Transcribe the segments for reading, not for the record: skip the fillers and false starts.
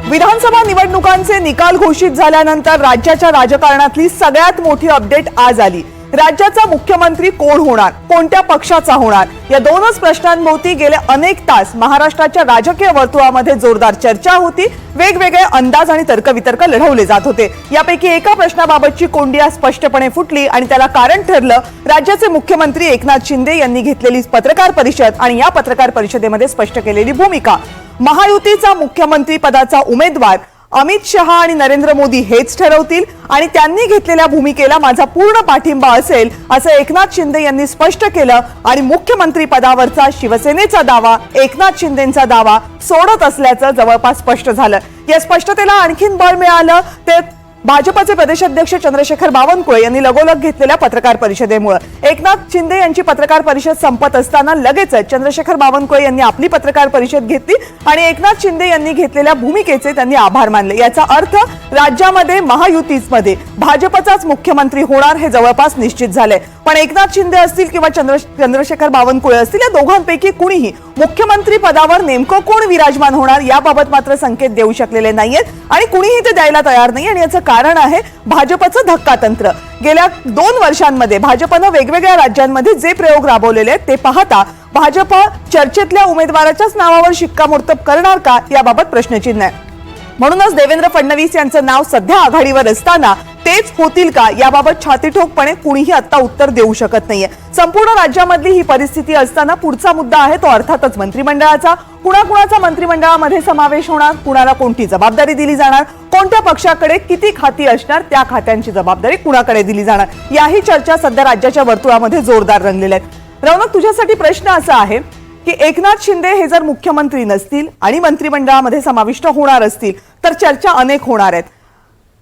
विधानसभा निवडणुकांचे निकाल घोषित झाल्यानंतर राज्याच्या राजकारणातली सगळ्यात मोठी अपडेट आज आली। राज्याचा मुख्यमंत्री कोण होणार, कोणत्या पक्षाचा होणार, या दोनच प्रश्नांभोवती गेले अनेक तास महाराष्ट्राच्या राजकीय वर्तुळामध्ये जोरदार चर्चा होती। वेगवेगळे अंदाज आणि तर्कवितर्क लढवले जात होते। यापैकी एका प्रश्नाबाबतची कोंडी आज स्पष्टपणे फुटली आणि त्याला कारण ठरलं राज्याचे मुख्यमंत्री एकनाथ शिंदे यांनी घेतलेली पत्रकार परिषद आणि या पत्रकार परिषदेमध्ये स्पष्ट केलेली भूमिका। महायुतीचा मुख्यमंत्री पदाचा उमेदवार अमित शहा आणि नरेंद्र मोदी हेच ठरवतील आणि त्यांनी घेतलेल्या भूमिकेला माझा पूर्ण पाठिंबा असेल असं एकनाथ शिंदे यांनी स्पष्ट केलं आणि मुख्यमंत्री पदावरचा शिवसेनेचा दावा एकनाथ शिंदेंचा दावा सोडत असल्याचं जवळपास स्पष्ट झालं। या स्पष्टतेला आणखीन बळ मिळालं ते भाजपचे प्रदेशाध्यक्ष चंद्रशेखर बावनकुळे यांनी लगोलग घेतलेल्या पत्रकार परिषदेमुळे। एकनाथ शिंदे यांची पत्रकार परिषद संपत असताना लगेचच चंद्रशेखर बावनकुळे यांनी आपली पत्रकार परिषद घेतली आणि एकनाथ शिंदे यांनी घेतलेल्या भूमिकेचे त्यांनी आभार मानले। याचा अर्थ राज्यामध्ये महायुतीमध्ये भाजपचाच मुख्यमंत्री होणार हे जवळपास निश्चित झाले। पण एकनाथ शिंदे असतील किंवा चंद्रशेखर बावनकुळे असतील या दोघांपैकी कुणीही मुख्यमंत्री पदावर नेमकं कोण विराजमान होणार याबाबत मात्र संकेत देऊ शकलेले नाहीयेत आणि कुणीही ते द्यायला तयार नाही आणि याचं कारण आहे भाजपचं धक्कातंत्र। गेल्या 2 वर्षांमध्ये भाजपनं वेगवेगळ्या राज्यांमध्ये जे प्रयोग राबवलेले आहेत ते पाहता भाजप चर्चेतल्या उमेदवाराच्याच नावावर शिक्कामोर्तब करणार का याबाबत प्रश्नचिन्ह आहे। म्हणूनच देवेंद्र फडणवीस यांचं नाव सध्या आघाडीवर असताना तेच होतील का याबाबत छातीठोकपणे कुणीही आता उत्तर देऊ शकत नाहीये। संपूर्ण राज्यामधली ही परिस्थिती असताना पुढचा मुद्दा आहे तो अर्थातच मंत्रिमंडळाचा। कुणाकुणाचा मंत्रिमंडळामध्ये समावेश होणार, कुणाला कोणती जबाबदारी दिली जाणार, कोणत्या पक्षाकडे किती खाती असणार, त्या खात्यांची जबाबदारी कुणाकडे दिली जाणार, याही चर्चा सध्या राज्याच्या वर्तुळामध्ये जोरदार रंगलेल्या आहेत। रौनक, तुझ्यासाठी प्रश्न असा आहे की एकनाथ शिंदे हे जर मुख्यमंत्री नसतील आणि मंत्रिमंडळामध्ये समाविष्ट होणार असतील तर चर्चा अनेक होणार आहेत।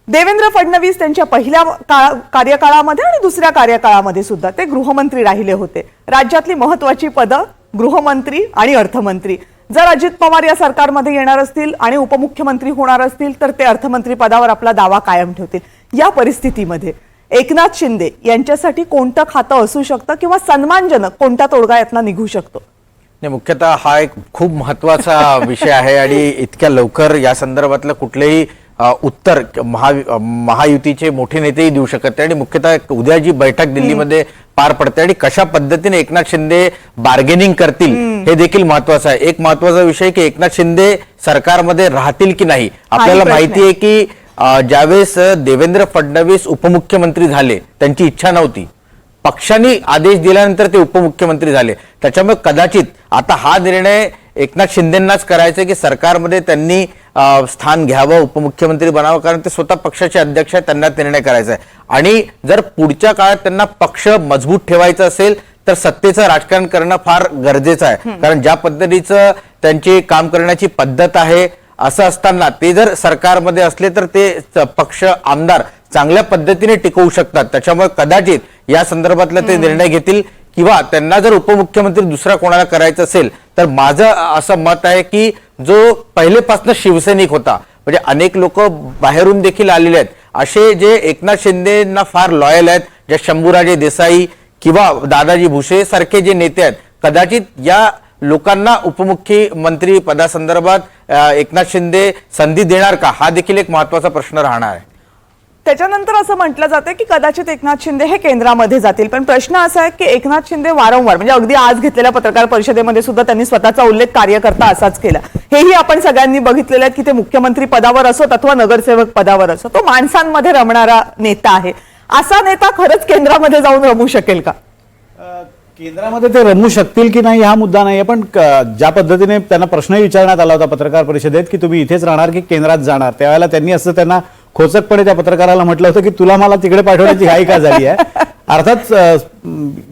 देवेंद्र फडणवीस त्यांच्या पहिल्या कार्यकाळामध्ये आणि दुसऱ्या कार्यकाळामध्ये सुद्धा ते गृहमंत्री राहिले होते। राज्यातली महत्त्वाची पदं गृहमंत्री आणि अर्थमंत्री। जर अजित पवार या सरकारमध्ये येणार असतील आणि उपमुख्यमंत्री होणार असतील तर ते अर्थमंत्री पदावर आपला दावा कायम ठेवतील। या परिस्थितीमध्ये एकनाथ शिंदे यांच्यासाठी कोणतं खातं असू शकतं किंवा सन्मानजनक कोणता तोडगा यातनं निघू शकतो? नाही, मुख्यतः हा एक खूप महत्वाचा विषय आहे आणि इतक्या लवकर या संदर्भातलं कुठलेही उत्तर महायुतीचे मोठे नेतेही देऊ शकत नाही आणि मुख्यतः उद्या जी बैठक दिल्लीमध्ये पार पडते आणि कशा पद्धतीने एकनाथ शिंदे बार्गेनिंग करतील हे देखील महत्वाचं आहे। एक महत्वाचा विषय की एकनाथ शिंदे सरकारमध्ये राहतील की नाही। आपल्याला माहिती आहे की ज्यावेळेस देवेंद्र फडणवीस उपमुख्यमंत्री झाले त्यांची इच्छा नव्हती, पक्षांनी आदेश दिल्यानंतर ते उपमुख्यमंत्री झाले। त्याच्यामुळे कदाचित आता हा निर्णय एकनाथ शिंदेंनाच करायचा की सरकारमध्ये त्यांनी स्थान घ्यावं, उपमुख्यमंत्री बनावं, कारण ते स्वतः पक्षाचे अध्यक्ष आहेत, त्यांना निर्णय करायचा आहे। आणि जर पुढच्या काळात त्यांना पक्ष मजबूत ठेवायचा असेल तर सत्तेचं राजकारण करणं फार गरजेचं आहे, कारण ज्या पद्धतीचं त्यांची काम करण्याची पद्धत आहे असं असताना ते जर सरकारमध्ये असले तर ते पक्ष आमदार चांगल्या पद्धतीने टिकवू शकतात। त्याच्यामुळे कदाचित या संदर्भातला ते निर्णय घेतील किंवा त्यांना जर उपमुख्यमंत्री दुसरा कोणाला करायचं असेल तर माझं असं मत आहे की जो पहिलेपासून शिवसैनिक होता, म्हणजे अनेक लोक बाहेरून देखील आलेले आहेत, असे जे एकनाथ शिंदेंना फार लॉयल आहेत, जे शंभूराजे देसाई किंवा दादाजी भुसे सारखे जे नेते आहेत, कदाचित या लोकांना उपमुख्यमंत्री पदासंदर्भात एकनाथ शिंदे संधी देणार का हा देखील एक महत्वाचा प्रश्न राहणार आहे। त्याच्यानंतर असं म्हटलं जातं की कदाचित एकनाथ शिंदे हे केंद्रामध्ये जातील, पण प्रश्न असा आहे की एकनाथ शिंदे वारंवार म्हणजे अगदी आज घेतलेल्या पत्रकार परिषदेमध्ये सुद्धा त्यांनी स्वतःचा उल्लेख कार्यकर्ता असाच केला। हेही आपण सगळ्यांनी बघितलेलं आहे की ते मुख्यमंत्री पदावर असोत अथवा नगरसेवक पदावर असो तो माणसांमध्ये रमणारा नेता आहे। असा नेता खरंच केंद्रामध्ये जाऊन रमू शकेल का? केंद्रामध्ये ते रमू शकतील की नाही हा मुद्दा नाहीये, पण ज्या पद्धतीने त्यांना प्रश्नही विचारण्यात आला होता पत्रकार परिषदेत की तुम्ही इथेच राहणार की केंद्रात जाणार, त्यावेळेला त्यांनी असं त्यांना खोचकपणे त्या पत्रकाराला म्हटलं होतं की तुला मला तिकडे पाठवण्याची घाई का झाली आहे। अर्थात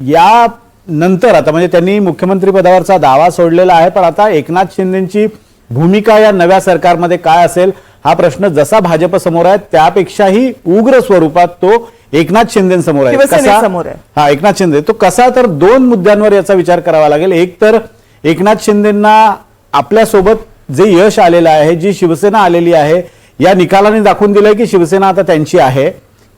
या नंतर आता म्हणजे त्यांनी मुख्यमंत्री पदावरचा दावा सोडलेला आहे, पण आता एकनाथ शिंदेची भूमिका या नव्या सरकारमध्ये काय असेल हा प्रश्न जसा भाजप समोर आहे त्यापेक्षाही उग्र स्वरूपात तो एकनाथ शिंदेसमोर आहे। कसा एकनाथ शिंदे तो कसा, तर 2 मुद्द्यांवर याचा विचार करावा लागेल। एक तर एकनाथ शिंदेंना आपल्यासोबत जे यश आलेलं आहे, जी शिवसेना आलेली आहे, या निकालाने दाखवून दिलंय की शिवसेना आता त्यांची आहे।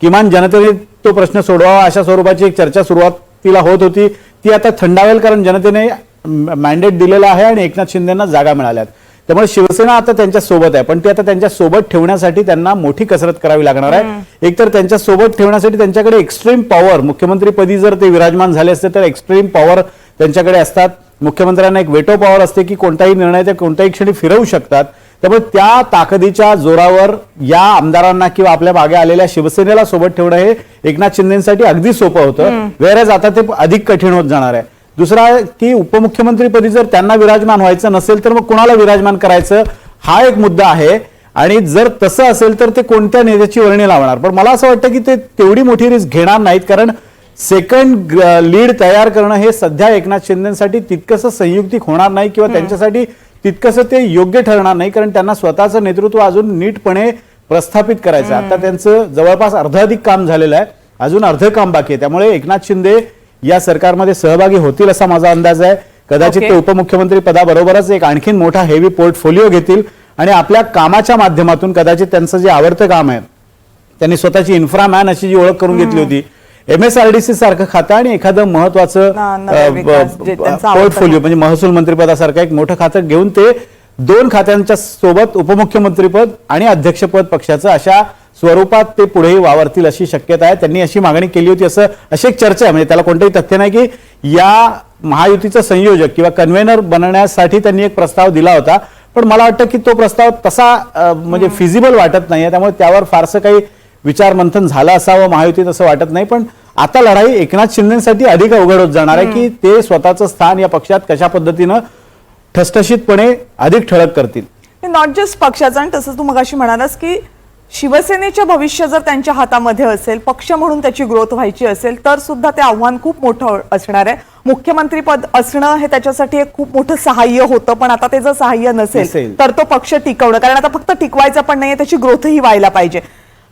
किमान जनतेने तो प्रश्न सोडवावा अशा स्वरूपाची एक चर्चा सुरुवातीला होत होती, ती आता थंडावेल, कारण जनतेने मॅन्डेट दिलेला आहे आणि एकनाथ शिंदेंना जागा मिळाल्यात। त्यामुळे शिवसेना आता त्यांच्या सोबत आहे, पण ती आता त्यांच्या सोबत ठेवण्यासाठी त्यांना मोठी कसरत करावी लागणार आहे. एकतर त्यांच्या सोबत ठेवण्यासाठी त्यांच्याकडे एक्स्ट्रीम पॉवर, मुख्यमंत्रीपदी जर ते विराजमान झाले असते तर एक्स्ट्रीम पॉवर त्यांच्याकडे असतात. मुख्यमंत्र्यांना एक वेटो पॉवर असते की कोणताही निर्णय ते कोणत्याही क्षणी फिरवू शकतात. त्यामुळे त्या ताकदीच्या जोरावर या आमदारांना किंवा आपल्या मागे आलेल्या शिवसेनेला सोबत ठेवणं हे एकनाथ शिंदेसाठी अगदी सोपं होतं, वेळेस आता ते अधिक कठीण होत जाणार आहे. दुसरा की उपमुख्यमंत्रीपदी जर त्यांना विराजमान व्हायचं नसेल तर मग कोणाला विराजमान करायचं हा एक मुद्दा आहे. आणि जर तसं असेल तर ते कोणत्या नेत्याची वर्णी लावणार. पण मला असं वाटतं की ते तेवढी मोठी रिस्क घेणार नाहीत, कारण सेकंड लीड तयार करणं हे सध्या एकनाथ शिंदेसाठी तितकंसं संयुक्तिक होणार नाही किंवा त्यांच्यासाठी तितकंसं ते योग्य ठरणार नाही, कारण त्यांना स्वतःचं नेतृत्व अजून नीटपणे प्रस्थापित करायचं. आता त्यांचं जवळपास अर्धाधिक काम झालेलं आहे, अजून अर्ध काम बाकी आहे. त्यामुळे एकनाथ शिंदे या सरकारमध्ये सहभागी होतील असा माझा अंदाज आहे. कदाचित ते उपमुख्यमंत्री पदाबरोबरच एक आणखीन मोठा हेवी पोर्टफोलिओ घेतील आणि आपल्या कामाच्या माध्यमातून कदाचित त्यांचं जे आवडतं काम आहे, त्यांनी स्वतःची इन्फ्रामॅन अशी जी ओळख करून घेतली होती, MSRDC सारखं खातं आणि एखादं महत्वाचं पोर्टफोलिओ म्हणजे महसूल मंत्रिपदासारखं एक मोठं खातं घेऊन ते 2 खात्यांच्या सोबत उपमुख्यमंत्रीपद आणि अध्यक्षपद पक्षाचं अशा स्वरूपात ते पुढेही वावरतील अशी शक्यता आहे. त्यांनी अशी मागणी केली होती अशी एक चर्चा आहे. म्हणजे त्याला कोणतंही तथ्य नाही की या महायुतीचा संयोजक किंवा कन्व्हेनर बनण्यासाठी त्यांनी एक प्रस्ताव दिला होता, पण मला वाटतं की तो प्रस्ताव तसा म्हणजे फिजिबल वाटत नाहीये. त्यामुळे त्यावर फारसं काही विचार मंथन झालं असावं महायुतीत असं वाटत नाही. पण आता लढाई एकनाथ शिंदेसाठी अधिक अवघड होत जाणार आहे की ते स्वतःचं स्थान या पक्षात कशा पद्धतीनं ठसठशीतपणे अधिक ठळक करतील. नॉट जस्ट पक्षाचं, आणि तसं तू मगाशी म्हणालास की शिवसेनेचं भविष्य जर त्यांच्या हातामध्ये असेल, पक्ष म्हणून त्याची ग्रोथ व्हायची असेल तर सुद्धा ते आव्हान खूप मोठं असणार आहे. मुख्यमंत्रीपद असणं हे त्याच्यासाठी एक खूप मोठं सहाय्य होतं, पण आता ते जर सहाय्य नसेल तर तो पक्ष टिकवणं, कारण आता फक्त टिकवायचं पण नाहीये, त्याची ग्रोथही व्हायला पाहिजे.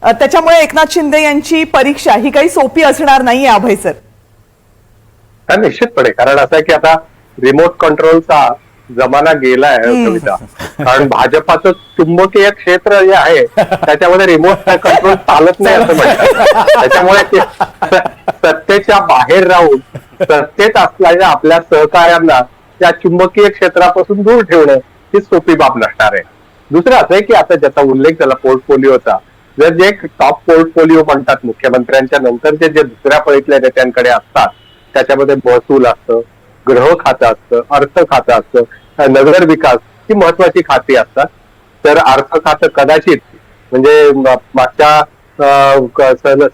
त्याच्यामुळे एकनाथ शिंदे यांची परीक्षा ही काही सोपी असणार नाहीये अभय सर. निश्चितपणे, कारण असं आहे की आता रिमोट कंट्रोलचा जमाना गेलाय कविता. कारण भाजपाचं चुंबकीय क्षेत्र जे आहे त्याच्यामध्ये रिमोट कंट्रोल चालत नाही असं म्हणतात. त्याच्यामुळे सत्तेच्या बाहेर राहून सत्तेत असलेल्या आपल्या सहकार्यांना त्या चुंबकीय क्षेत्रापासून दूर ठेवणं ही सोपी बाब नसणार आहे. दुसरं असं आहे की आता ज्याचा उल्लेख झाला पोर्टफोलिओचा, जर जे टॉप पोर्टफोलिओ म्हणतात मुख्यमंत्र्यांच्या नंतरचे जे दुसऱ्या फळीतल्या नेत्यांकडे असतात त्याच्यामध्ये महसूल असतं, गृह खातं असतं, अर्थ खातं असतं, नगर विकास ही महत्वाची खाती असतात. तर अर्थ खातं कदाचित म्हणजे मागच्या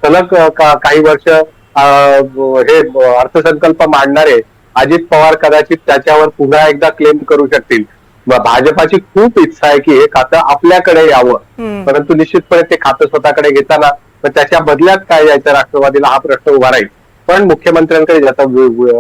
सलग काही वर्ष हे अर्थसंकल्प मांडणारे अजित पवार कदाचित त्याच्यावर पुन्हा एकदा क्लेम करू शकतील. भाजपाची खूप इच्छा आहे की हे खातं आपल्याकडे यावं, परंतु निश्चितपणे ते खातं स्वतःकडे घेताना त्याच्या बदल्यात काय यायचं राष्ट्रवादीला हा प्रश्न उभा राहील. पण मुख्यमंत्र्यांकडे ज्याचा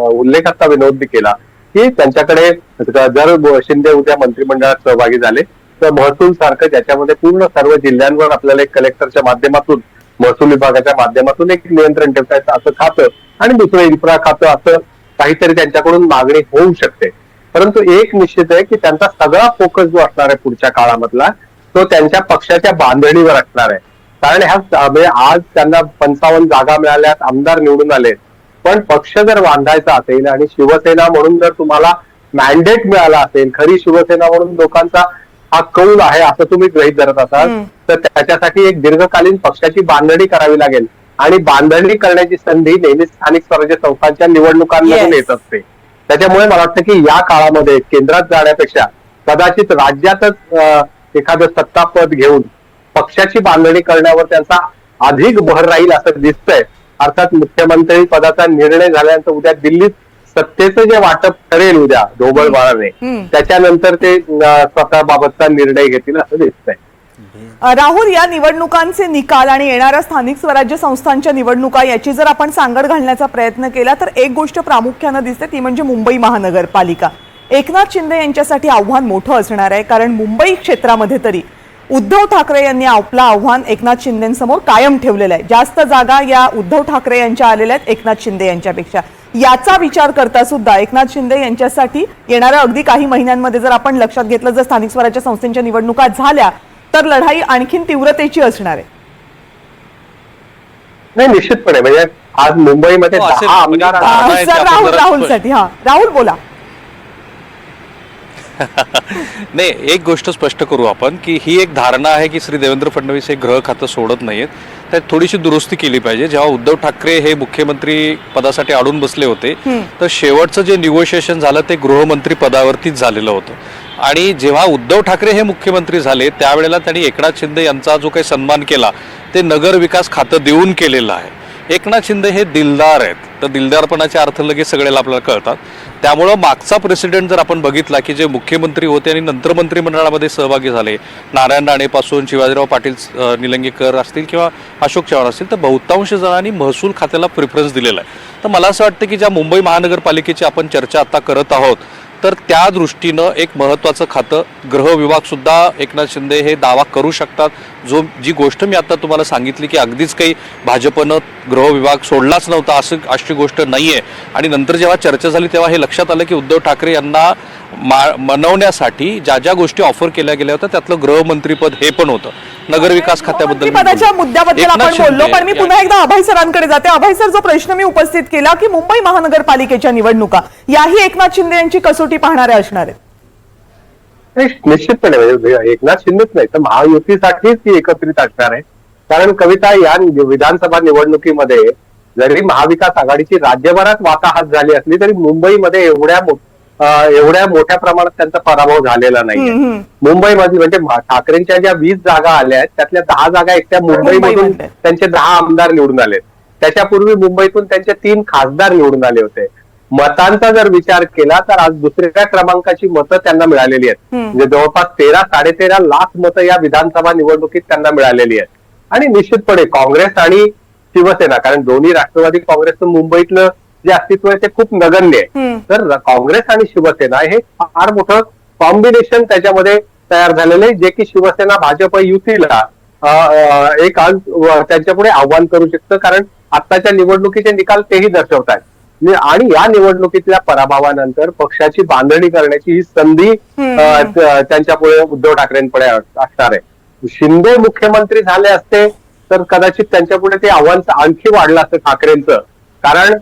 उल्लेख आता विनोदनी केला की त्यांच्याकडे जर शिंदे उद्या मंत्रिमंडळात सहभागी झाले तर महसूल सारखं ज्याच्यामध्ये पूर्ण सर्व जिल्ह्यांवर आपल्याला एक कलेक्टरच्या माध्यमातून महसूल विभागाच्या माध्यमातून एक नियंत्रण ठेवता येतं असं खातं आणि दुसरं इन्फ्रा खातं असं काहीतरी त्यांच्याकडून मागणी होऊ शकते. परंतु एक निश्चित आहे की त्यांचा सगळा फोकस जो असणार आहे पुढच्या काळामधला तो त्यांच्या पक्षाच्या बांधणीवर असणार आहे. कारण ह्या आज त्यांना 55 जागा मिळाल्यात, आमदार निवडून आले, पण पक्ष जर बांधायचा असेल आणि शिवसेना म्हणून जर तुम्हाला मॅन्डेट मिळाला असेल, खरी शिवसेना म्हणून लोकांचा हा कौल आहे असं तुम्ही गृहीत धरत असाल तर त्याच्यासाठी एक दीर्घकालीन पक्षाची बांधणी करावी लागेल. आणि बांधणी करण्याची संधी नेहमी स्थानिक स्वराज्य संस्थांच्या निवडणुकांमधून येत असते. त्याच्यामुळे मला वाटतं की या काळामध्ये केंद्रात जाण्यापेक्षा कदाचित राज्यातच एखादं सत्तापद घेऊन पक्षाची बांधणी करण्यावर त्यांचा अधिक भर राहील असं दिसतंय. अर्थात मुख्यमंत्री पदाचा निर्णय झाल्यानंतर उद्या दिल्लीत सत्तेचं जे वाटप ठरेल उद्या ढोबळमानाने, त्याच्यानंतर ते स्वतःबाबतचा निर्णय घेतील असं दिसतंय. राहुल, या निवडणुकांचे निकाल आणि येणाऱ्या स्थानिक स्वराज्य संस्थांच्या निवडणुका याची जर आपण सांगड घालण्याचा प्रयत्न केला तर एक गोष्ट प्रामुख्यानं दिसते ती म्हणजे मुंबई महानगरपालिका. एकनाथ शिंदे यांच्यासाठी आव्हान मोठं असणार आहे, कारण मुंबई क्षेत्रामध्ये तरी उद्धव ठाकरे यांनी आपलं आव्हान एकनाथ शिंदेंसमोर कायम ठेवलेलं आहे. जास्त जागा या उद्धव ठाकरे यांच्या आलेल्या आहेत एकनाथ शिंदे यांच्यापेक्षा. याचा विचार करता सुद्धा एकनाथ शिंदे यांच्यासाठी येणाऱ्या अगदी काही महिन्यांमध्ये जर आपण लक्षात घेतलं, जर स्थानिक स्वराज्य संस्थांच्या निवडणुका झाल्या तर लढाई आणखीन तीव्रतेची असणार आहे. नाही, निश्चितपणे म्हणजे आज मुंबईमध्ये 10 आमदार राहुल साठी. हा राहुल बोला. नाही, एक गोष्ट स्पष्ट करू आपण की ही एक धारणा आहे की श्री देवेंद्र फडणवीस हे गृह खातं सोडत नाहीत. त्यात थोडीशी दुरुस्ती केली पाहिजे. जेव्हा उद्धव ठाकरे हे मुख्यमंत्री पदासाठी अडून बसले होते तर शेवटचं जे निगोशिएशन झालं ते गृहमंत्री पदावरतीच झालेलं होतं. आणि जेव्हा उद्धव ठाकरे हे मुख्यमंत्री झाले त्यावेळेला त्यांनी एकनाथ शिंदे यांचा जो काही सन्मान केला ते नगर विकास खातं देऊन केलेलं आहे. एकनाथ शिंदे हे दिलदार आहेत, तर दिलदारपणाचे अर्थ लगेच सगळ्याला आपल्याला कळतात. त्यामुळं मागचा प्रेसिडेंट जर आपण बघितला की जे मुख्यमंत्री होते आणि नंतर मंत्रिमंडळामध्ये सहभागी झाले, नारायण राणेपासून शिवाजीराव पाटील निलंगेकर असतील किंवा अशोक चव्हाण असतील, तर बहुतांश जणांनी महसूल खात्याला प्रिफरन्स दिलेला आहे. तर मला असं वाटतं की ज्या मुंबई महानगरपालिकेची आपण चर्चा आता करत आहोत तर त्या दृष्टीनं एक महत्त्वाचं खातं गृह विभाग सुद्धा एकनाथ शिंदे हे दावा करू शकतात. जी गोष्ट मी आता तुम्हाला सांगितली की अगदीच काही भाजपनं गृह विभाग सोडलाच नव्हता अशी गोष्ट नाही आहे. आणि नंतर जेव्हा चर्चा झाली तेव्हा हे लक्षात आलं की उद्धव ठाकरे यांना मनवण्यासाठी ज्या ज्या गोष्टी ऑफर केल्या गेल्या होत्या त्यातलं गृहमंत्रीपद हे पण होतं. नगरविकास खात्याबद्दल पदाच्या मुद्द्याबद्दल आपण बोललो, पण मी पुन्हा एकदा अभय सरांकडे जाते. अभय सर, जो प्रश्न मी उपस्थित केला की मुंबई महानगरपालिकेच्या निवडणुका याही एकनाथ शिंदे यांची कसोटी पाहणाऱ्या असणार आहेत. निश्चितपणे म्हणजे एकनाथ शिंदेच नाही तर महायुतीसाठीच ती एकत्रित असणार आहे. कारण कविता, या विधानसभा निवडणुकीमध्ये जरी महाविकास आघाडीची राज्यभरात वाताहत झाली असली तरी मुंबईमध्ये एवढ्या मोठ्या प्रमाणात त्यांचा पराभव झालेला नाहीये. मुंबईमध्ये म्हणजे ठाकरेंच्या ज्या 20 जागा आल्या आहेत त्यातल्या 10 जागा एकट्या मुंबईमधून त्यांचे 10 आमदार निवडून आले. त्याच्यापूर्वी मुंबईतून त्यांचे 3 खासदार निवडून आले होते. मतांचा जर विचार केला तर आज दुसऱ्या क्रमांकाची मतं त्यांना मिळालेली आहेत. म्हणजे जवळपास 13-13.5 लाख मतं या विधानसभा निवडणुकीत त्यांना मिळालेली आहेत. आणि निश्चितपणे काँग्रेस आणि शिवसेना, कारण दोन्ही राष्ट्रवादी काँग्रेसचं मुंबईतलं जे अस्तित्व आहे ते खूप नगण्य आहे. तर काँग्रेस आणि शिवसेना हे फार मोठं कॉम्बिनेशन त्याच्यामध्ये तयार झालेलं आहे, जे की शिवसेना भाजप युतीला एक त्यांच्यापुढे आव्हान करू शकतं. कारण आत्ताच्या निवडणुकीचे निकाल तेही दर्शवतात. आणि या निवडणुकीतल्या पराभवानंतर पक्षाची बांधणी करण्याची ही संधी त्यांच्यापुढे उद्धव ठाकरेंपुढे असणार आहे. शिंदे मुख्यमंत्री झाले असते तर कदाचित त्यांच्यापुढे ते आव्हान आणखी वाढलं असतं ठाकरेंचं. कारण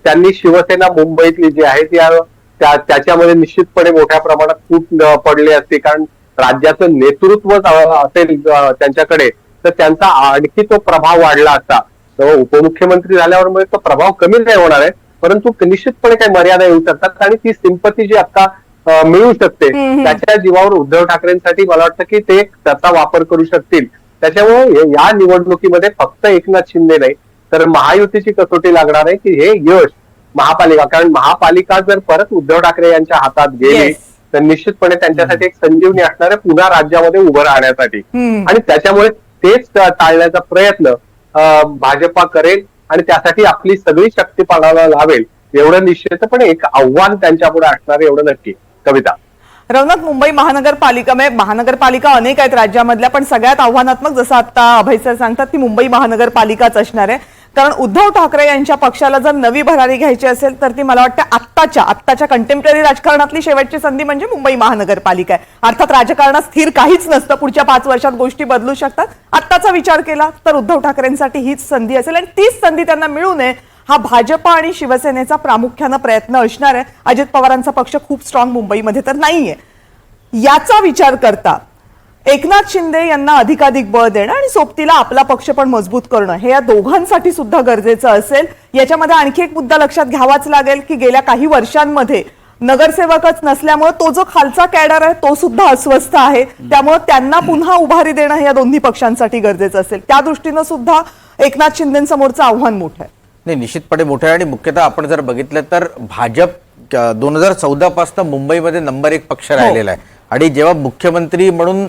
त्यांनी शिवसेना मुंबईतली जी आहे त्याच्यामध्ये निश्चितपणे मोठ्या प्रमाणात फूट पडली असते. कारण राज्याचं नेतृत्व असेल त्यांच्याकडे तर त्यांचा आणखी तो प्रभाव वाढला असता. तर उपमुख्यमंत्री झाल्यावर तो प्रभाव कमी नाही होणार आहे, परंतु निश्चितपणे काही मर्यादा येऊ शकतात. आणि ती सिंपती जी आता मिळू शकते त्याच्या जीवावर उद्धव ठाकरेंसाठी मला वाटतं की ते त्याचा वापर करू शकतील. त्याच्यामुळे या निवडणुकीमध्ये फक्त एकनाथ शिंदे नाही तर महायुतीची कसोटी लागणार आहे की हे यश महापालिका, कारण महापालिका जर परत उद्धव ठाकरे यांच्या हातात गेली तर निश्चितपणे त्यांच्यासाठी एक संजीवनी असणार आहे पुन्हा राज्यामध्ये उभं राहण्यासाठी. आणि त्याच्यामुळे तेच टाळण्याचा प्रयत्न भाजपा करेल आणि त्यासाठी आपली सगळी शक्ती पणाला लावेल एवढं निश्चितपणे एक आव्हान त्यांच्यापुढे असणार आहे, एवढं नक्की. कविता, रौनक, मुंबई महानगरपालिका अनेक आहेत राज्यामधल्या, पण सगळ्यात आव्हानात्मक जसं आता अभय सर सांगतात ती मुंबई महानगरपालिकाच असणार आहे. कारण उद्धव ठाकरे यांच्या पक्षाला जर नवी भरारी घ्यायची असेल तर ती मला वाटतं आत्ताच्या कंटेम्पररी राजकारणातली शेवटची संधी म्हणजे मुंबई महानगरपालिका आहे. अर्थात राजकारणात स्थिर काहीच नसतं, पुढच्या 5 वर्षात गोष्टी बदलू शकतात. आत्ताचा विचार केला तर उद्धव ठाकरेंसाठी हीच संधी असेल आणि तीच संधी त्यांना मिळू नये हा भाजप आणि शिवसेनेचा प्रामुख्यानं प्रयत्न असणार आहे. अजित पवारांचा पक्ष खूप स्ट्रॉंग मुंबईमध्ये तर नाहीये. याचा विचार करता एकनाथ शिंदे यांना अधिकाधिक बळ देणं आणि सोबतीला आपला पक्ष पण मजबूत करणं हे या दोघांसाठी सुद्धा गरजेचं असेल. याच्यामध्ये आणखी एक मुद्दा लक्षात घ्यावाच लागेल की गेल्या काही वर्षांमध्ये नगरसेवकच नसल्यामुळे तो जो खालचा कॅडर आहे तो सुद्धा अस्वस्थ आहे. त्यामुळे त्यांना पुन्हा उभारी देणं हे या दोन्ही पक्षांसाठी गरजेचं असेल. त्या दृष्टीनं सुद्धा एकनाथ शिंदेसमोरचं आव्हान मोठं आहे. नाही, निश्चितपणे मोठं आहे. आणि मुख्यतः आपण जर बघितलं तर भाजप 2014 पासून मुंबईमध्ये नंबर 1 पक्ष राहिलेला आहे. आणि जेव्हा मुख्यमंत्री म्हणून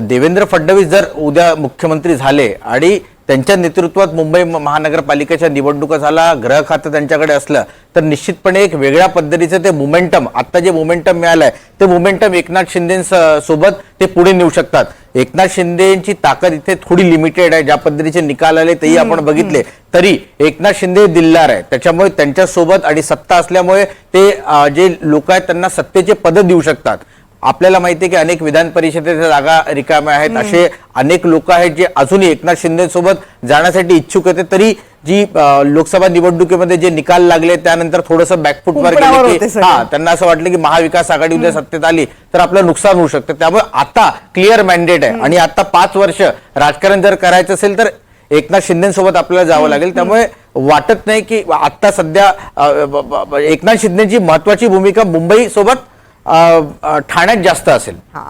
देवेंद्र फडणवीस जर उद्या मुख्यमंत्री झाले आणि त्यांच्या नेतृत्वात मुंबई महानगरपालिकेच्या निवडणुका झाला, ग्रह खातं त्यांच्याकडे असलं तर निश्चितपणे एक वेगळ्या पद्धतीचं ते मोमेंटम, आता जे मोमेंटम मिळालंय ते मोमेंटम एकनाथ शिंदे सोबत ते पुढे नेऊ शकतात. एकनाथ शिंदेची ताकद इथे थोडी लिमिटेड आहे. ज्या पद्धतीचे निकाल आले तेही आपण बघितले तरी एकनाथ शिंदे दिलदार आहे. त्याच्यामुळे त्यांच्या सोबत आणि सत्ता असल्यामुळे ते जे लोक आहेत त्यांना सत्तेचे पद देऊ शकतात. आपल्याला माहिती आहे की अनेक विधान परिषदेच्या जागा रिकाम्या आहेत, असे अनेक लोक आहेत जे अजूनही एकनाथ शिंदे सोबत जाण्यासाठी इच्छुक आहेत. तरी जी लोकसभा निवडणुकीमध्ये जे निकाल लागले त्यानंतर थोडंसं बॅकफुटवर कुंपणावर गेले होते की सगळे. त्यांना असं वाटलं की महाविकास आघाडी उद्या सत्तेत आली तर आपलं नुकसान होऊ शकतं. त्यामुळे आता क्लिअर मॅन्डेट आहे आणि आता 5 वर्ष राजकारण जर करायचं असेल तर एकनाथ शिंदेसोबत आपल्याला जावं लागेल. त्यामुळे वाटत नाही की आता सध्या एकनाथ शिंदेची महत्वाची भूमिका मुंबई सोबत ठाण्यात जास्त असेल. हा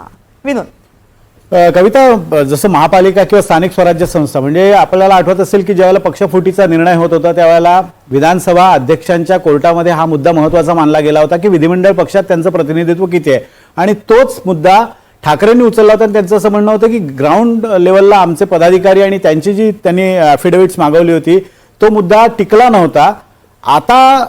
विनोद, कविता, जसं महापालिका किंवा स्थानिक स्वराज्य संस्था म्हणजे आपल्याला आठवत असेल की ज्यावेळेला पक्षफुटीचा निर्णय होत होता त्यावेळेला विधानसभा अध्यक्षांच्या कोर्टामध्ये हा मुद्दा महत्वाचा मानला गेला होता की विधिमंडळ पक्षात त्यांचं प्रतिनिधित्व किती आहे, आणि तोच मुद्दा ठाकरेंनी उचलला होता. आणि त्यांचं असं म्हणणं होतं की ग्राउंड लेवलला आमचे पदाधिकारी आणि त्यांची जी त्यांनी अफिडेव्हिट्स मागवली होती तो मुद्दा टिकला नव्हता. आता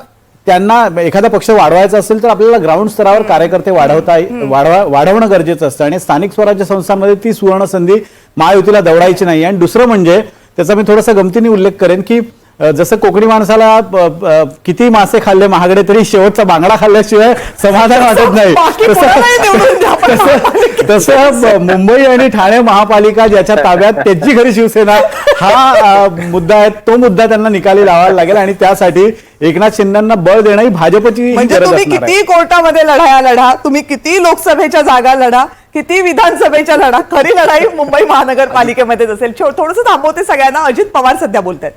त्यांना एखादा पक्ष वाढवायचा असेल तर आपल्याला ग्राउंड स्तरावर कार्यकर्ते वाढवणं गरजेचं असतं आणि स्थानिक स्वराज्य संस्थांमध्ये ती सुवर्ण संधी महायुतीला दवडायची नाही. आणि दुसरं म्हणजे त्याचा मी थोडासा गमतीने उल्लेख करेन की जसं कोकणी माणसाला किती मासे खाल्ले महागडे तरी शेवटचा बांगडा खाल्ल्याशिवाय समाधान वाटत नाही, बाकी कोणालाही निवडून द्या, पण तसं मुंबई आणि ठाणे महापालिका ज्याच्या ताब्यात त्यांची खरी शिवसेना हा मुद्दा आहे. तो मुद्दा त्यांना निकाली लावायला लागेल आणि त्यासाठी एकनाथ शिंदेंना बळ देणं ही भाजपची म्हणजे गरज तुम्ही असणार आहे. किती कोर्टामध्ये लढाया लढा, तुम्ही किती लोकसभेच्या जागा लढा, किती विधानसभेच्या लढा, खरी लढाई मुंबई महानगरपालिकेमध्येच असेल. थोडंसं थांबवते सगळ्यांना. अजित पवार सध्या बोलतात.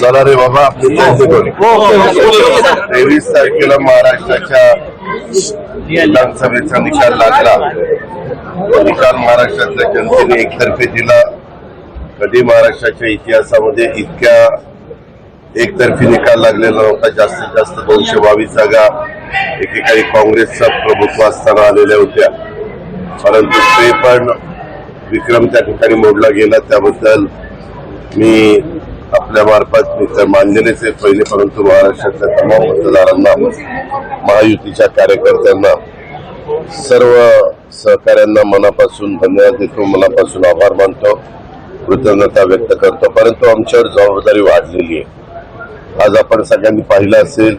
चला रे बाबा, 23 तारखेला महाराष्ट्राच्या विधानसभेचा निकाल लागला. तो निकाल महाराष्ट्रातल्या जनतेने एकतर्फे दिला. कधी महाराष्ट्राच्या इतिहासामध्ये इतक्या एकतर्फी निकाल लागलेला नव्हता. जास्तीत जास्त 222 जागा एकेकाळी काँग्रेसचं प्रभुत्व असताना आलेल्या होत्या, परंतु ते पण विक्रम त्या ठिकाणी मोडला गेला. त्याबद्दल मी आपल्या मार्फत मी तर मानलेलेच आहे पहिले, परंतु महाराष्ट्रातल्या तमाम मतदारांना, महायुतीच्या कार्यकर्त्यांना, सर्व सहकाऱ्यांना मनापासून धन्यवाद देतो, मनापासून आभार मानतो, कृतज्ञता व्यक्त करतो. परंतु आमच्यावर जबाबदारी वाढलेली आहे. आज आपण सगळ्यांनी पाहिलं असेल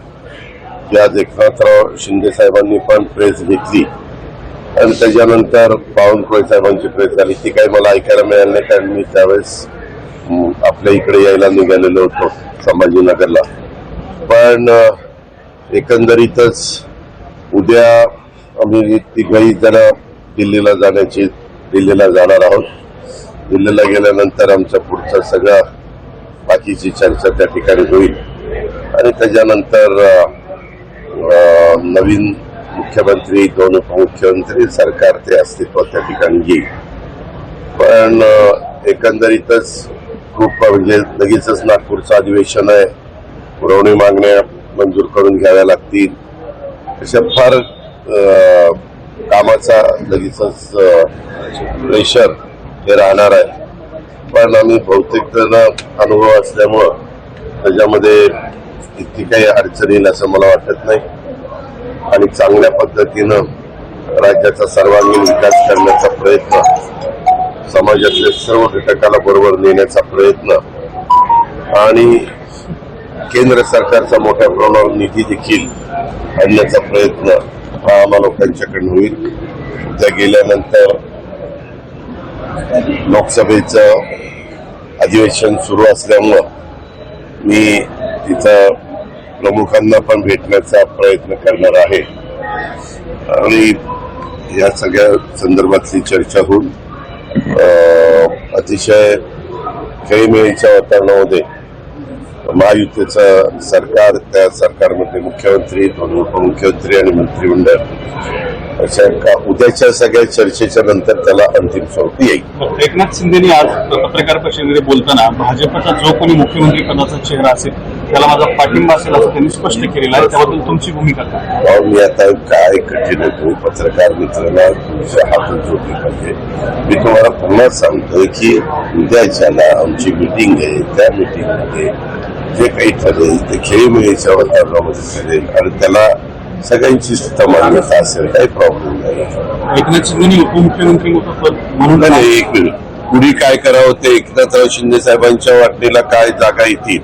की आज एकनाथराव शिंदे साहेबांनी पण प्रेस घेतली आणि त्याच्यानंतर बावनकुळे साहेबांची प्रेस झाली. ती काही मला ऐकायला मिळाली नाही, कारण मी त्यावेळेस आपल्या इकडे यायला निघालेलो होतो संभाजीनगरला. पण एकंदरीतच उद्या आम्ही तिघही जण दिल्लीला जाणार आहोत. दिल्लीला गेल्यानंतर आमचं पुढचं सगळं बाकीची चर्चा त्या ठिकाणी होईल आणि त्याच्यानंतर नवीन मुख्यमंत्री, 2 उपमुख्यमंत्री, सरकार ते अस्तित्वात त्या ठिकाणी येईल. पण एकंदरीतच खूप म्हणजे लगेचच नागपूरचं अधिवेशन आहे, पुरवणी मागण्या मंजूर करून घ्याव्या लागतील, अशा फार कामाचा लगेचच प्रेशर हे राहणार आहे. पण आम्ही बहुतेक जण अनुभव असल्यामुळं त्याच्यामध्ये इतकी काही अडचण येईल असं मला वाटत नाही आणि चांगल्या पद्धतीनं राज्याचा सर्वांगीण विकास करण्याचा प्रयत्न, समाजातल्या सर्व घटकाला बरोबर नेण्याचा प्रयत्न आणि केंद्र सरकारचा मोठ्या प्रमाणावर निधी देखील आणण्याचा प्रयत्न हा आम्हा लोकांच्याकडून होईल. त्या गेल्यानंतर लोकसभेचं अधिवेशन सुरू असल्यामुळं मी तिथं प्रमुखांना पण भेटण्याचा प्रयत्न करणार आहे आणि या सगळ्या संदर्भातली चर्चा होऊन अतिशय खेळीमेळीच्या वातावरणामध्ये महायुतीचं सरकार, त्या सरकारमध्ये मुख्यमंत्री, 2 उपमुख्यमंत्री आणि मंत्रिमंडळ अशा उद्याच्या सगळ्या चर्चेच्या नंतर त्याला अंतिम स्वरूप येईल. एकनाथ शिंदेनी आज पत्रकार परिषदेमध्ये बोलताना भाजपचा जो कोणी मुख्यमंत्री पदाचा चेहरा असेल त्याला माझा पाठिंबा असेल असं त्यांनी स्पष्ट केलेलं आहे. त्याबद्दल तुमची भूमिका काय? मी आता काय कठीण होतो पत्रकार मित्रांना तुमच्या हातून जोडली पाहिजे. मी तुम्हाला पुन्हा सांगतोय की उद्याच्याला आमची मीटिंग आहे, त्या मीटिंगमध्ये जे काही ठरेल ते खेळीमेळीच्या वातावरणामध्ये ठरेल आणि त्याला सगळ्यांची मान्यता असेल, काही प्रॉब्लेम नाही. एकनाथ शिंदेनी उपमुख्यमंत्री म्हणून नाही, एक मिनिट, पुढे काय करावं ते एकनाथराव शिंदे साहेबांच्या वाटणीला काय जागा येतील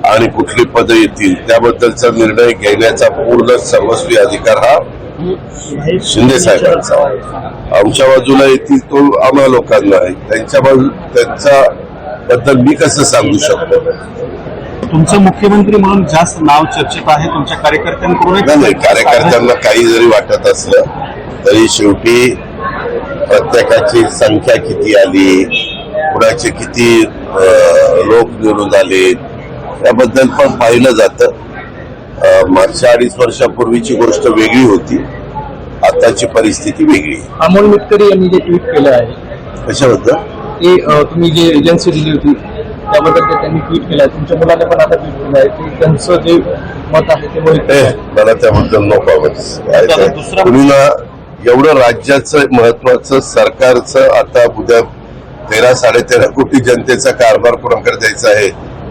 आणि कुठली पदं येतील त्याबद्दलचा निर्णय घेण्याचा पूर्ण सर्वस्वी अधिकार हा शिंदे साहेबांचा आहे. आमच्या बाजूला येतील तो आम्हा लोकांना आहे, त्यांच्या बद्दल मी कसं सांगू शकतो. तुमचं मुख्यमंत्री म्हणून जास्त नाव चर्चेत आहे तुमच्या कार्यकर्त्यांकडून. नाही, कार्यकर्त्यांना काही जरी वाटत असलं तरी शेवटी प्रत्येकाची संख्या किती आली, कुणाचे किती लोक निवडून आले याबद्दल पण पाहिलं जातं. मागच्या 2.5 वर्षापूर्वीची गोष्ट वेगळी होती, आताची परिस्थिती वेगळी. अमोल मिटकरी यांनी जे ट्विट केलं आहे कशाबद्दल ते तुम्ही जे एजन्सी दिली होती त्याबद्दल ते त्यांनी ट्विट केलं आहे. तुमच्या मुलाने पण आता ट्विट केलं आहे की त्यांचं जे मत आहे ते मला त्याबद्दल नको कुणीला एवढं राज्याचं महत्वाचं सरकारचं आता उद्या 13-13.5 कोटी जनतेचा कारभार कोणाकडे द्यायचा आहे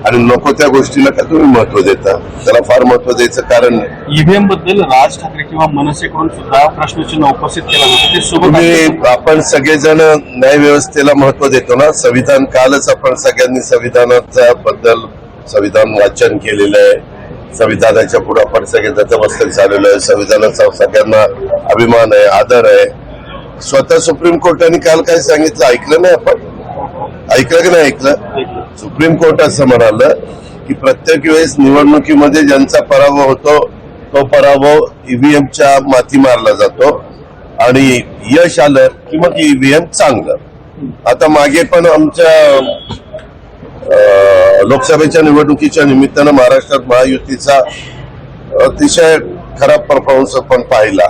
आणि नको त्या गोष्टीला का तुम्ही महत्व देता. त्याला फार महत्व द्यायचं कारण ईव्हीएम बद्दल राज ठाकरे किंवा मनसेकडून सुद्धा प्रश्नचिन्ह उपस्थित केलं होतं. ते सोबत आपण सगळेजण न्यायव्यवस्थेला महत्व देतो ना. संविधान कालच आपण सगळ्यांनी संविधानाच्या बद्दल संविधान वाचन केलेलं आहे. संविधानाच्या पुढे आपण सगळे नतमस्तक झालेलो आहे. संविधानाचा सगळ्यांना अभिमान आहे, आदर आहे. स्वतः सुप्रीम कोर्टाने काल काय सांगितलं ऐकलं नाही आपण? ऐकलं की नाही ऐकलं? सुप्रीम कोर्ट असं म्हणालं की प्रत्येक वेळेस निवडणुकीमध्ये ज्यांचा पराभव होतो तो पराभव ईव्हीएमच्या माथी मारला जातो आणि यश आलं की मग ईव्हीएम चांगलं. आता मागे पण आमच्या लोकसभेच्या निवडणुकीच्या निमित्तानं महाराष्ट्रात महायुतीचा अतिशय खराब परफॉर्मन्स आपण पाहिला,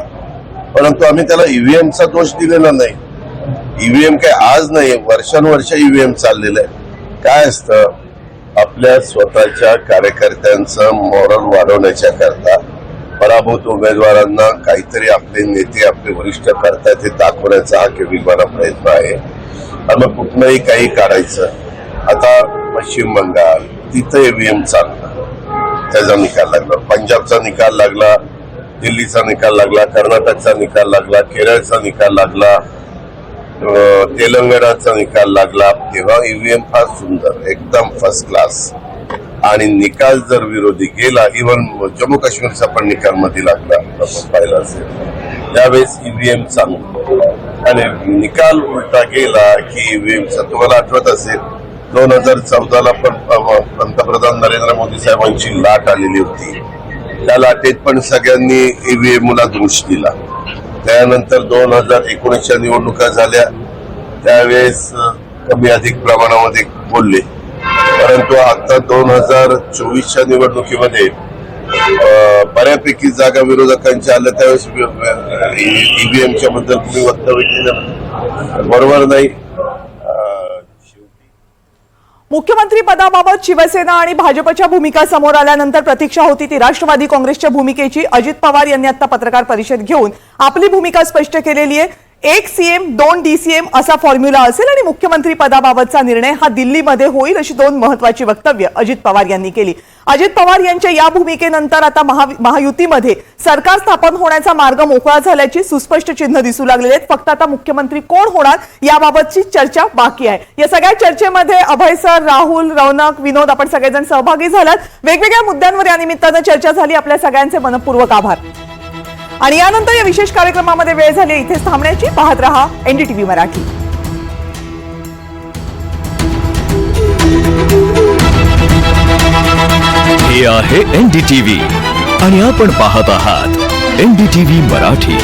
परंतु आम्ही त्याला ईव्हीएमचा दोष दिलेला नाही. ईव्हीएम काय आज नाही, वर्षानुवर्ष ईव्हीएम चाललेलं आहे. काय असतं, आपल्या स्वतःच्या कार्यकर्त्यांचं मॉरल वाढवण्याच्या करता पराभूत उमेदवारांना काहीतरी आपले नेते आपले वरिष्ठ करतात हे दाखवण्याचा हा केविलवाना प्रयत्न आहे. आणि मग कुठलंही काही काढायचं. आता पश्चिम बंगाल तिथं ईव्हीएम चाललं, त्याचा निकाल लागला. पंजाबचा निकाल लागला, दिल्लीचा निकाल लागला, कर्नाटकचा निकाल लागला, केरळचा निकाल लागला, तेलंगणाचा निकाल लागला. तेव्हा ईव्हीएम फार सुंदर, एकदम फर्स्ट क्लास. आणि निकाल जर विरोधी गेला, इव्हन जम्मू काश्मीरचा पण निकाल मध्ये लागला आपण पाहिला असेल, त्यावेळेस ईव्हीएम चांगलं. आणि निकाल उलटा गेला की ईव्हीएमचा तुम्हाला आठवत असेल 2014ला पण पंतप्रधान नरेंद्र मोदी साहेबांची लाट आलेली होती. त्या लाटेत पण सगळ्यांनी ईव्हीएमला दोष दिला. त्यानंतर 2019च्या निवडणुका झाल्या, त्यावेळेस कमी अधिक प्रमाणामध्ये बोलले. परंतु आता 2024च्या निवडणुकीमध्ये बऱ्यापैकी जागा विरोधकांच्या आल्या, त्यावेळेस ईव्हीएमच्या बद्दल तुम्ही वक्तव्य केलं बरोबर नाही. मुख्यमंत्री पदाबाबत शिवसेना आणि भाजपच्या भूमिका समोर आल्यानंतर प्रतीक्षा होती ती राष्ट्रवादी काँग्रेसच्या भूमिकेची. अजित पवार यांनी आता पत्रकार परिषद घेऊन आपली भूमिका स्पष्ट केलेली आहे. 1 सीएम 2 डीसीएम असा फॉर्म्युला असेल आणि मुख्यमंत्री पदाबाबतचा निर्णय हा दिल्लीमध्ये होईल, अशी 2 महत्वाची वक्तव्य अजित पवार यांनी केली. अजित पवार यांच्या या भूमिकेनंतर आता महायुतीमध्ये सरकार स्थापन होण्याचा मार्ग मोकळा झाल्याची सुस्पष्ट चिन्ह दिसू लागलेले आहेत. फक्त आता मुख्यमंत्री कोण होणार याबाबतची चर्चा बाकी आहे. या सगळ्या चर्चेमध्ये अभय सर, राहुल, रौनक, विनोद आपण सगळेजण सहभागी झालात. वेगवेगळ्या मुद्द्यांवर या निमित्तानं चर्चा झाली. आपल्या सगळ्यांचे मनपूर्वक आभार. आणि यानंतर या विशेष कार्यक्रमामध्ये वेळ झाली इथेच थांबण्याची. पाहत रहा एनडीटीव्ही मराठी. हे आहे एनडीटीव्ही आणि आपण पाहत आहात एनडीटीव्ही मराठी.